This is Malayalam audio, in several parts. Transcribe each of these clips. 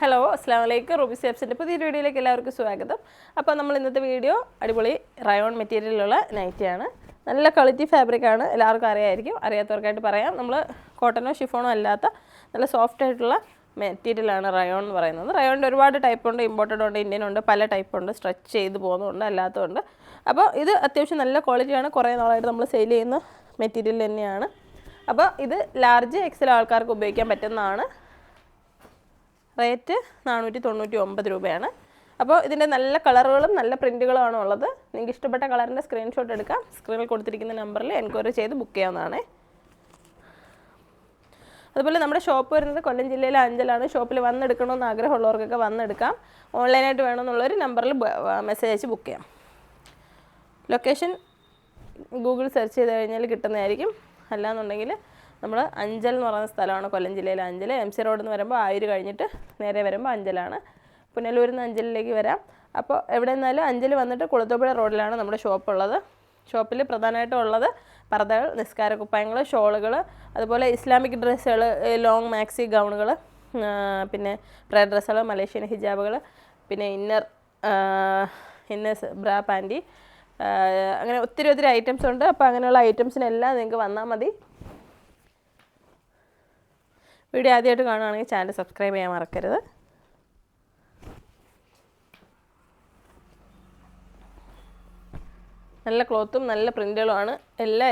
ഹലോ അസ്സലാമു അലൈക്കും റൂബി സെപ്സിൻ്റെ പുതിയൊരു വീഡിയോയിലേക്ക് എല്ലാവർക്കും സ്വാഗതം. അപ്പോൾ നമ്മൾ ഇന്നത്തെ വീഡിയോ അടിപൊളി റയോൺ മെറ്റീരിയലുള്ള നൈറ്റിയാണ്. നല്ല ക്വാളിറ്റി ഫാബ്രിക്കാണ്, എല്ലാവർക്കും അറിയാമായിരിക്കും. അറിയാത്തവർക്കായിട്ട് പറയാം, നമ്മൾ കോട്ടനോ ഷിഫോണോ അല്ലാത്ത നല്ല സോഫ്റ്റ് ആയിട്ടുള്ള മെറ്റീരിയലാണ് റയോൺ എന്ന് പറയുന്നത്. റയോണിൻ്റെ ഒരുപാട് ടൈപ്പ് ഉണ്ട്, ഇമ്പോർട്ടഡ് ഉണ്ട്, ഇന്ത്യൻ ഉണ്ട്, പല ടൈപ്പ് ഉണ്ട്, സ്ട്രെച്ച് ചെയ്ത് പോകുന്നുണ്ട്, അല്ലാത്തതുണ്ട്. അപ്പോൾ ഇത് അത്യാവശ്യം നല്ല ക്വാളിറ്റിയാണ്, കുറേ നാളായിട്ട് നമ്മൾ സെയിൽ ചെയ്യുന്ന മെറ്റീരിയൽ തന്നെയാണ്. അപ്പോൾ ഇത് ലാർജ് എക്സൽ ആൾക്കാർക്ക് ഉപയോഗിക്കാൻ പറ്റുന്നതാണ്. റേറ്റ് 499 രൂപയാണ്. അപ്പോൾ ഇതിൻ്റെ നല്ല കളറുകളും നല്ല പ്രിൻറ്റുകളുമാണ് ഉള്ളത്. നിങ്ങൾക്ക് ഇഷ്ടപ്പെട്ട കളറിൻ്റെ സ്ക്രീൻഷോട്ട് എടുക്കാം. സ്ക്രീനിൽ കൊടുത്തിരിക്കുന്ന നമ്പറിൽ എൻക്വയറി ചെയ്ത് ബുക്ക് ചെയ്യാവുന്നതാണ്. അതുപോലെ നമ്മുടെ ഷോപ്പ് വരുന്നത് കൊല്ലം ജില്ലയിലെ അഞ്ചലാണ്. ഷോപ്പിൽ വന്നെടുക്കണമെന്ന് ആഗ്രഹമുള്ളവർക്കൊക്കെ വന്നെടുക്കാം. ഓൺലൈനായിട്ട് വേണമെന്നുള്ളൊരു നമ്പറിൽ മെസ്സേജ് അയച്ച് ബുക്ക് ചെയ്യാം. ലൊക്കേഷൻ ഗൂഗിൾ സെർച്ച് ചെയ്ത് കഴിഞ്ഞാൽ കിട്ടുന്നതായിരിക്കും. അല്ലാന്നുണ്ടെങ്കിൽ നമ്മൾ അഞ്ചൽ എന്ന് പറയുന്ന സ്ഥലമാണ് കൊല്ലം ജില്ലയിലെ അഞ്ചൽ. MC റോഡിൽ നിന്ന് വരുമ്പോൾ ആയൂർ കഴിഞ്ഞിട്ട് നേരെ വരുമ്പോൾ അഞ്ചലാണ്. പുനലൂരിൽ നിന്ന് അഞ്ചലിലേക്ക് വരാം. അപ്പോൾ എവിടെ നിന്നാലും അഞ്ചൽ വന്നിട്ട് കുളത്തൂപ്പുഴ റോഡിലാണ് നമ്മുടെ ഷോപ്പ് ഉള്ളത്. ഷോപ്പിൽ പ്രധാനമായിട്ടും ഉള്ളത് പർദ്ദകൾ, നിസ്കാര കുപ്പായങ്ങൾ, ഷോളുകൾ, അതുപോലെ ഇസ്ലാമിക് ഡ്രസ്സുകൾ, ലോങ് മാക്സി ഗൗണുകൾ, പിന്നെ പ്രയർ ഡ്രസ്സുകൾ, മലേഷ്യൻ ഹിജാബുകൾ, പിന്നെ ഇന്നേഴ്സ് ബ്രാ പാൻറ്റി, അങ്ങനെ ഒത്തിരി ഐറ്റംസ് ഉണ്ട്. അപ്പോൾ അങ്ങനെയുള്ള ഐറ്റംസിനെല്ലാം നിങ്ങൾക്ക് വന്നാൽ മതി. വീഡിയോ ആദ്യമായിട്ട് കാണുകയാണെങ്കിൽ ചാനൽ സബ്സ്ക്രൈബ് ചെയ്യാൻ മറക്കരുത്. നല്ല ക്ലോത്തും നല്ല പ്രിൻറ്റുകളുമാണ്.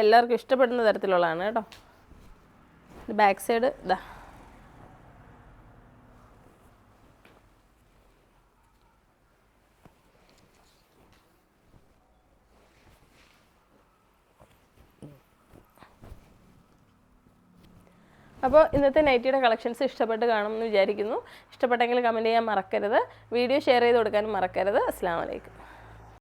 എല്ലാവർക്കും ഇഷ്ടപ്പെടുന്ന തരത്തിലുള്ളതാണ് കേട്ടോ. ബാക്ക് സൈഡ് ഇതാ. അപ്പോൾ ഇന്നത്തെ നൈറ്റിയുടെ കളക്ഷൻസ് ഇഷ്ടപ്പെട്ട് കാണുമെന്ന് വിചാരിക്കുന്നു. ഇഷ്ടപ്പെട്ടെങ്കിൽ കമൻറ്റ് ചെയ്യാൻ മറക്കരുത്. വീഡിയോ ഷെയർ ചെയ്ത് കൊടുക്കാനും മറക്കരുത്. അസ്സലാമു അലൈക്കും.